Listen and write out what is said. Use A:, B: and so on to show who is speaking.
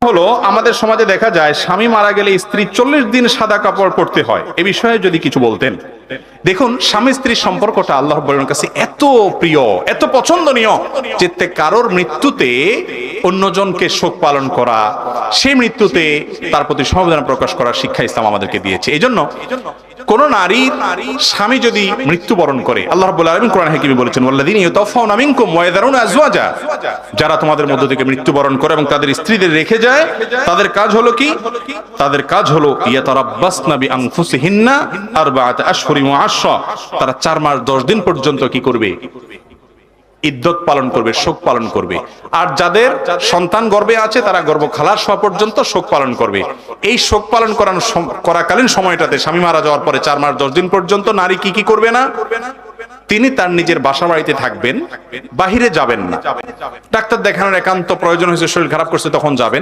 A: হলো, আমাদের সমাজে দেখা যায় স্বামী মারা গেলে স্ত্রী 40 দিন সাদা কাপড় পরতে হয়। এ বিষয়ে যদি কিছু বলতেন। দেখুন, স্বামী স্ত্রীর সম্পর্কটা আল্লাহ রাব্বুল কাছে এত প্রিয়, এত পছন্দনীয় যে কারোর মৃত্যুতে অন্যজনকে শোক পালন করা, সেই মৃত্যুতে তার প্রতি সমবেদনা প্রকাশ করার শিক্ষা ইসলাম আমাদেরকে দিয়েছে। এই জন্য কোন নারীর স্বামী যদি মৃত্যুবরণ করে, আল্লাহ রাব্বুল আলামিন কোরআন হাকিমে বলেছেন, ওয়াল্লাযীনা ইয়াতাওয়াফাউনা মিনকুম ওয়া ইয়াযারুনা আজওয়াজা, যারা তোমাদের মধ্য থেকে মৃত্যুবরণ করে এবং তাদের স্ত্রীদের রেখে যায়, তাদের কাজ হলো কি? তাদের কাজ হলো ইয়াতারাব্বাসনা বিআনফুসিহিন্না আরবাআতা আশহুরিন ওয়া আশরা, তারা 4 মাস 10 দিন পর্যন্ত কি করবে? ইদ্যত পালন করবে, শোক পালন করবে। আর যাদের সন্তান গর্ভে আছে তারা গর্ভ খালাস হওয়া পর্যন্ত শোক পালন করবে। এই শোক পালন করাকালীন সময়টাতে, স্বামী মারা যাওয়ার পরে 4 মাস 10 দিন পর্যন্ত নারী কি কি করবে না? তিনি তার নিজের বাসা বাড়িতে থাকবেন, বাহিরে যাবেন না। ডাক্তার দেখানোর একান্ত প্রয়োজন হয়েছে, শরীর খারাপ করছে, তখন যাবেন।